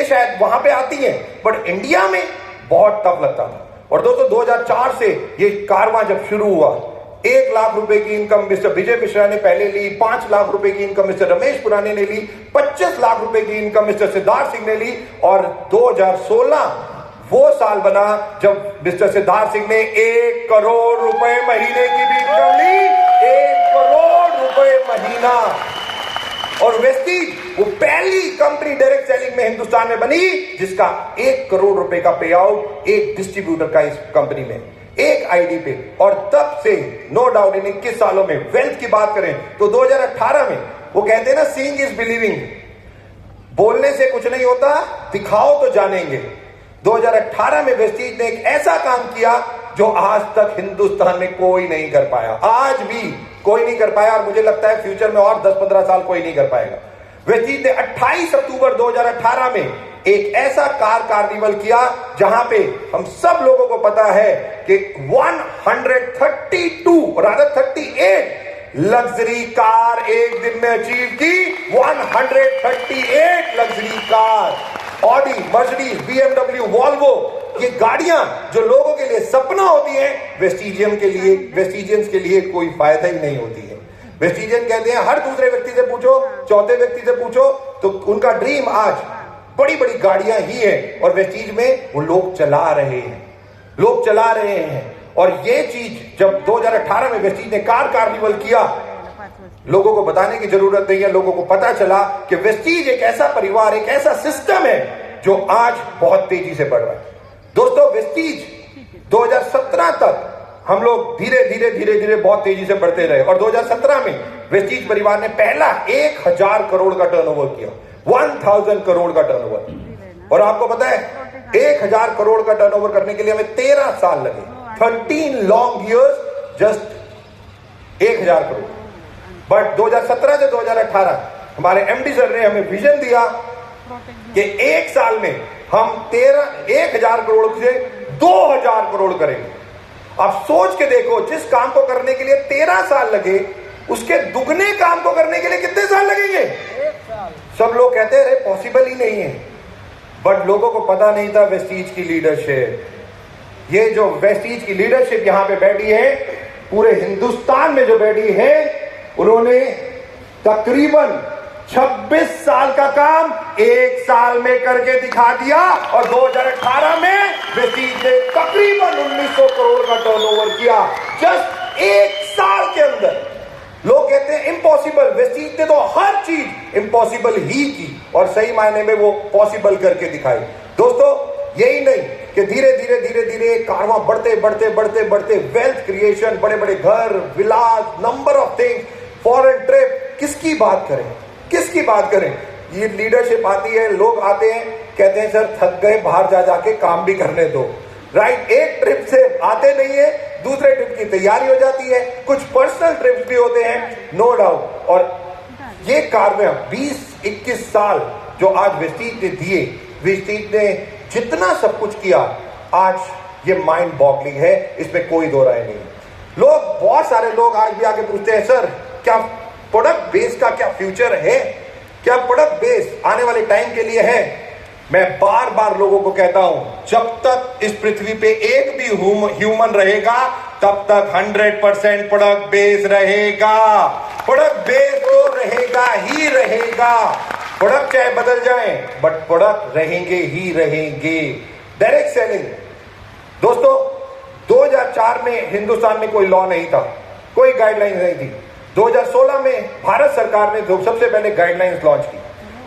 शायद वहां पे आती हैं, बट इंडिया में बहुत टफ लगता था। और दोस्तों 2004 से ये कारवां जब शुरू हुआ, 1 लाख रुपए की इनकम मिस्टर विजय मिश्रा ने पहले ली, 5 लाख रुपए की इनकम मिस्टर रमेश पुराने ने ली, 25 लाख रुपए की इनकम मिस्टर सिद्धार्थ सिंह ने ली, और 2016 वो साल बना जब मिस्टर सिद्धार्थ सिंह ने 1 करोड़ रुपए महीने की भी इनकम ली। 1 करोड़ रुपए महीना। और वेस्टीज वो पहली कंपनी डायरेक्ट सेलिंग में हिंदुस्तान में बनी जिसका 1 करोड़ रुपए का पे आउट एक डिस्ट्रीब्यूटर का इस कंपनी में, एक आईडी पे। और तब से नो डाउट इन 21 सालों में वेल्थ की बात करें तो 2018 में वो कहते हैं ना, सीइंग इज बिलीविंग, बोलने से कुछ नहीं होता, दिखाओ तो जानेंगे। 2018 में वेस्टीज ने एक ऐसा काम किया जो आज तक हिंदुस्तान में कोई नहीं कर पाया, आज भी कोई नहीं कर पाया, और मुझे लगता है फ्यूचर में और 10-15 साल कोई नहीं कर पाएगा। वेस्टीज ने 28 अक्टूबर 2018 में एक ऐसा कार कार्निवल किया जहां पे हम सब लोगों को पता है कि 138 लग्जरी कार एक दिन में अचीव की। 138 luxury car, Audi, Mercedes, BMW, Volvo, ये गाड़ियां जो लोगों के लिए सपना होती हैं, वेस्टिजियंस के लिए कोई फायदा ही नहीं होती है। वेस्टिजियन कहते हैं, हर दूसरे व्यक्ति से पूछो, चौथे व्यक्ति से पूछो, तो उनका ड्रीम आज बड़ी बड़ी गाड़ियां ही है, और वेस्टीज में वो लोग चला रहे हैं। और ये चीज जब 2018 में वेस्टीज ने कार कार्निवल किया, लोगों को बताने की जरूरत नहीं है, लोगों को पता चला कि वेस्टीज एक ऐसा परिवार, एक ऐसा सिस्टम है जो आज बहुत तेजी से बढ़ रहा है। दोस्तों वेस्टीज 2017 तक हम लोग धीरे धीरे बहुत तेजी से बढ़ते रहे, और 2017 में वेस्टीज परिवार ने पहला 1000 करोड़ का टर्नओवर किया, 1000 करोड़ का टर्नओवर। और आपको पता है 1000 करोड़ का टर्नओवर करने के लिए हमें 13 साल लगे, 13 long years, just 1000 crore. But 2017 से 2018 हमारे एमडी सर ने हमें विजन दिया कि 1 साल में हम 1000 करोड़ से 2000 करोड़ करेंगे। आप सोच के देखो, जिस काम को करने के लिए 13 साल लगे, उसके दुगने काम को करने के लिए कितने साल लगेंगे? 1 साल। सब लोग कहते हैं अरे पॉसिबल ही नहीं है, बट लोगों को पता नहीं था वेस्टीज की लीडरशिप। ये जो वेस्टीज की लीडरशिप यहां पे बैठी है, पूरे हिंदुस्तान में जो बैठी है, उन्होंने तकरीबन 26 साल का काम 1 साल में करके दिखा दिया। और 2018 में वेस्टीज ने तकरीबन 1900 करोड़ का टर्नओवर किया, जस्ट 1 साल के अंदर। लोग कहते हैं इम्पॉसिबल, वेस्टीज ने तो हर चीज इम्पॉसिबल ही की, और सही मायने में वो पॉसिबल करके दिखाई। दोस्तों यही नहीं कि धीरे धीरे कारवां बढ़ते वेल्थ क्रिएशन, बड़े बड़े घर, विलास, number of things, foreign trip, किसकी बात करें। ये लीडरशिप आती है, लोग आते हैं, कहते हैं सर थक गए, बाहर जाके काम भी करने दो, राइट। एक ट्रिप से आते नहीं है, दूसरे ट्रिप की तैयारी हो जाती है, कुछ पर्सनल ट्रिप्स भी होते हैं, नो डाउट। और ये कारवां 20-21 साल जो आज वेस्टीज ने दिए, वेस्टीज ने जितना सब कुछ किया, आज ये माइंड बॉगलिंग है, इसमें कोई दो राय नहीं। बहुत सारे लोग आज भी आके पूछते हैं सर क्या प्रोडक्ट बेस का क्या फ्यूचर है, क्या प्रोडक्ट बेस आने वाले टाइम के लिए है? मैं बार बार लोगों को कहता हूं, जब तक इस पृथ्वी पे एक भी ह्यूमन रहेगा, तब तक 100% प्रोडक्ट बेस रहेगा। प्रोडक्ट बेस तो रहेगा ही रहेगा, प्रोडक्ट चाहे बदल जाए, बट प्रोडक्ट रहेंगे ही रहेंगे। डायरेक्ट सेलिंग, दोस्तों 2004 में हिंदुस्तान में कोई लॉ नहीं था, कोई गाइडलाइन नहीं थी। 2016 में भारत सरकार ने सबसे पहले गाइडलाइंस लॉन्च की,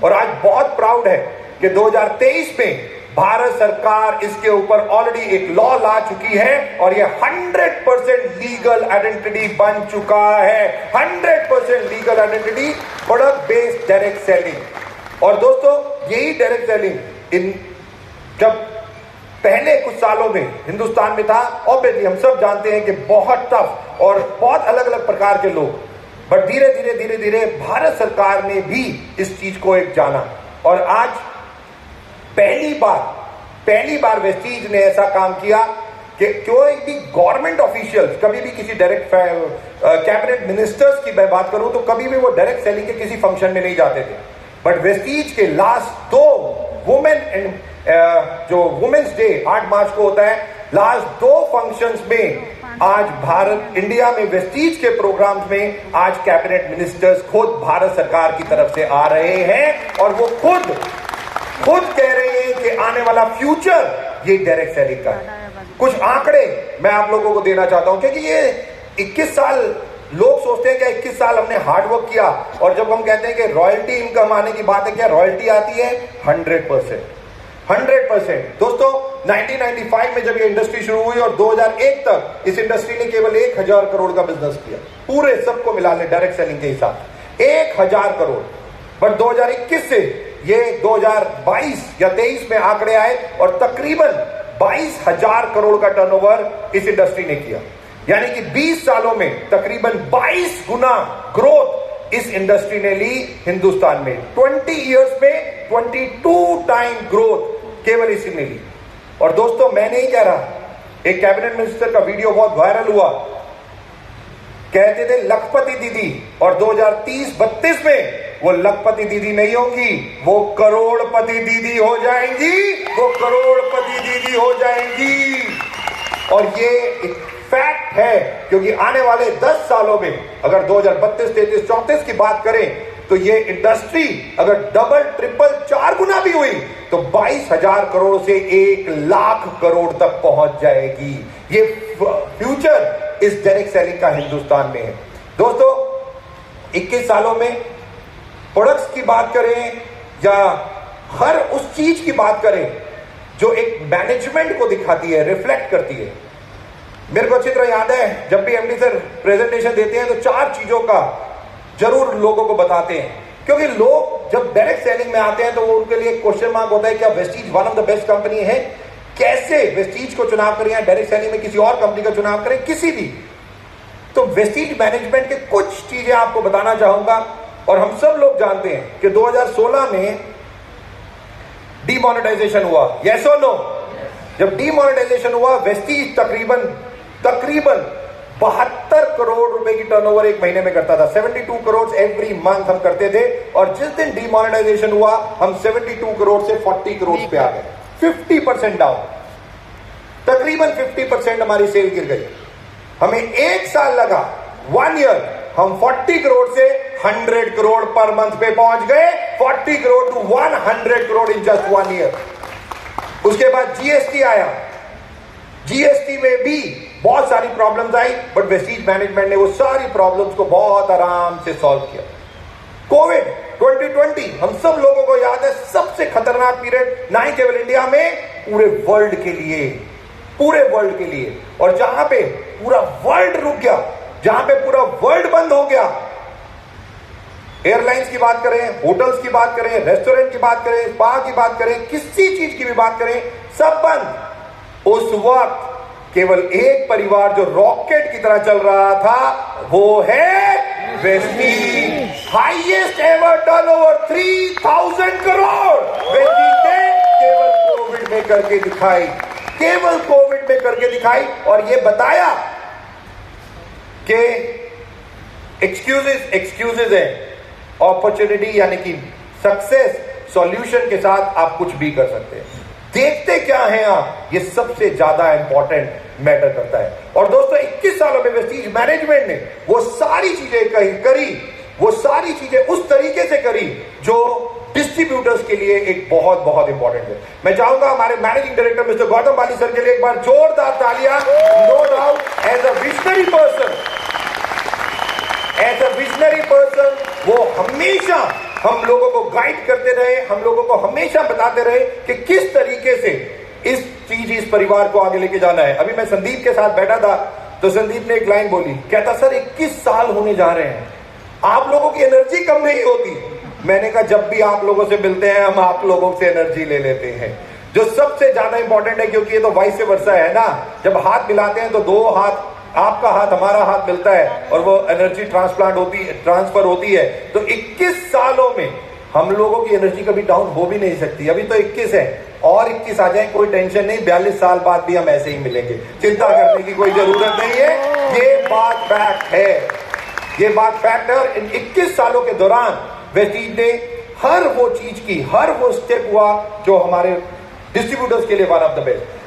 और आज बहुत प्राउड है कि 2023 में भारत सरकार इसके ऊपर ऑलरेडी एक लॉ ला चुकी है, और ये 100% लीगल आइडेंटिटी बन चुका है। 100% legal identity, product based direct selling. और दोस्तों यही डायरेक्ट सेलिंग जब पहले कुछ सालों में हिंदुस्तान में था, ऑब्वियसली हम सब जानते हैं कि बहुत टफ और बहुत अलग अलग प्रकार के लोग, बट धीरे धीरे भारत सरकार ने भी इस चीज को एक जाना, और आज पहली बार वेस्टीज ने ऐसा काम किया कि कोई भी गवर्नमेंट ऑफिशियल्स, कभी भी किसी डायरेक्ट कैबिनेट मिनिस्टर्स की मैं बात करूं तो कभी भी वो डायरेक्ट सेलिंग के किसी फंक्शन में नहीं जाते थे, बट वेस्टीज के लास्ट 2 वो जो वुमेन्स डे 8 मार्च को होता है, लास्ट 2 फंक्शंस में आज भारत इंडिया में वेस्टीज के प्रोग्राम्स में आज कैबिनेट मिनिस्टर्स खुद भारत सरकार की तरफ से आ रहे हैं और वो खुद कह रहे हैं कि आने वाला फ्यूचर ये डायरेक्ट सेलिंग का है। कुछ आंकड़े मैं आप लोगों को देना चाहता हूं, क्योंकि ये 21 साल लोग सोचते हैं कि 21 साल हमने हार्डवर्क किया, और जब हम कहते हैं कि रॉयल्टी इनकम आने की बात है, क्या रॉयल्टी आती है? 100%। दोस्तों 1995 में जब ये इंडस्ट्री शुरू हुई और 2001 तक इस इंडस्ट्री ने केवल 1000 करोड़ का बिजनेस किया, पूरे सबको मिला ले डायरेक्ट सेलिंग के हिसाब 1000 करोड़। बट 2021 से ये 2022 या 23 में आंकड़े आए और तकरीबन 22,000 करोड़ का टर्नओवर इस इंडस्ट्री ने किया। यानी कि 20 सालों में तकरीबन 22 गुना ग्रोथ इस इंडस्ट्री ने ली हिंदुस्तान में। 20 इयर्स में 22 टाइम ग्रोथ केवल इसी ने ली। और दोस्तों मैं नहीं कह रहा, एक कैबिनेट मिनिस्टर का वीडियो बहुत वायरल हुआ, कहते थे लखपति दीदी, और 2030-32 में वो लखपति दीदी नहीं होंगी, वो करोड़पति दीदी हो जाएंगी, वो करोड़पति दीदी हो जाएंगी। और ये एक फैक्ट है, क्योंकि आने वाले 10 सालों में अगर 2032, 33, 34 की बात करें तो ये इंडस्ट्री अगर डबल, ट्रिपल, 4 गुना भी हुई तो 22,000 करोड़ से 1,00,000 करोड़ तक पहुंच जाएगी। ये फ्यूचर इस डायरेक्ट सेलिंग का हिंदुस्तान में है। दोस्तों 21 सालों में प्रोडक्ट्स की बात करें या हर उस चीज की बात करें जो एक मैनेजमेंट को दिखाती है, रिफ्लेक्ट करती है। मेरे को अच्छी तरह याद है, जब भी एमडी सर प्रेजेंटेशन देते हैं तो 4 चीजों का जरूर लोगों को बताते हैं, क्योंकि लोग जब डायरेक्ट सेलिंग में आते हैं तो उनके लिए क्वेश्चन मार्क होता है, क्या Vestige one of the best company है? कैसे वेस्टीज को चुनाव करें या डायरेक्ट सेलिंग में किसी और कंपनी का चुनाव करें, किसी भी। तो वेस्टीज मैनेजमेंट के कुछ चीजें आपको बताना चाहूंगा। और हम सब लोग जानते हैं कि 2016 में डीमोनेटाइजेशन हुआ, यस और नो? जब डीमोनेटाइजेशन हुआ, वेस्टीज तकरीबन 72 करोड़ रुपए की टर्नओवर एक महीने में करता था। 72 करोड़ एवरी मंथ हम करते थे, और जिस दिन डीमोनेटाइजेशन हुआ हम 72 करोड़ से 40 करोड़ पे आ गए, 50% डाउन। तकरीबन 50% हमारी सेल गिर गई। हमें 1 साल लगा, 1 ईयर, हम 40 करोड़ से 100 करोड़ पर मंथ पे पहुंच गए, 40 crore to 100 crore in just 1 year. उसके बाद जीएसटी आया, जीएसटी में भी बहुत सारी प्रॉब्लम्स आई, बट वेस्टीज मैनेजमेंट ने वो सारी प्रॉब्लम्स को बहुत आराम से सॉल्व किया। कोविड 2020 हम सब लोगों को याद है, सबसे खतरनाक पीरियड, ना ही केवल इंडिया में, पूरे वर्ल्ड के लिए, पूरे वर्ल्ड के लिए। और जहां पे पूरा वर्ल्ड रुक गया, जहां पे पूरा वर्ल्ड बंद हो गया, एयरलाइंस की बात करें, होटल्स की बात करें, रेस्टोरेंट की बात करें, स्पा की बात करें, किसी चीज की भी बात करें, सब बंद। उस वक्त केवल एक परिवार जो रॉकेट की तरह चल रहा था, वो है Vestige. Highest ever turnover 3000 crore Vestige ने केवल कोविड में करके दिखाई, केवल कोविड में करके दिखाई। और ये बताया कि एक्सक्यूजेस है, अपॉर्चुनिटी यानी कि सक्सेस, सॉल्यूशन के साथ आप कुछ भी कर सकते हैं। देखते क्या हैं आप, ये सबसे ज्यादा इंपॉर्टेंट मैटर करता है। और दोस्तों 21 सालों में वेस्टीज मैनेजमेंट ने वो सारी चीजें करी, वो सारी चीजें उस तरीके से करी जो डिस्ट्रीब्यूटर्स के लिए एक बहुत बहुत इंपॉर्टेंट है। मैं चाहूंगा हमारे managing director mister Gautam Bali sir के लिए एक बार जोरदार तालियां। No doubt, as a visionary person, as a visionary person वो हमेशा हम लोगों को गाइड करते रहे, हम लोगों को हमेशा बताते रहे कि किस तरीके से इस परिवार को आगे लेके जाना है। अभी मैं संदीप के साथ बैठा था तो संदीप ने एक लाइन बोली, कहता सर 21 साल होने जा रहे हैं, आप लोगों की एनर्जी कम नहीं होती। मैंने कहा जब भी आप लोगों से मिलते हैं हम आप लोगों से एनर्जी ले लेते हैं, जो सबसे ज्यादा इंपॉर्टेंट है, क्योंकि ये तो वाइस वर्सा है ना, जब हाथ मिलाते हैं तो 2 हाथ, आपका हाथ हमारा हाथ मिलता है और वो एनर्जी ट्रांसफर होती है। तो 21 सालों में हम लोगों की एनर्जी कभी डाउन हो भी नहीं सकती। अभी तो 21 है, और 21 आ जाए कोई टेंशन नहीं, 42 साल बाद भी हम ऐसे ही मिलेंगे, चिंता करने की कोई जरूरत नहीं है। ये बात फैक्ट है, ये बात फैक्ट है। और इन 21 सालों के दौरान वेस्टीज ने हर वो चीज की हर वो स्टेप हुआ जो हमारे डिस्ट्रीब्यूटर्स के लिए वन ऑफ द बेस्ट।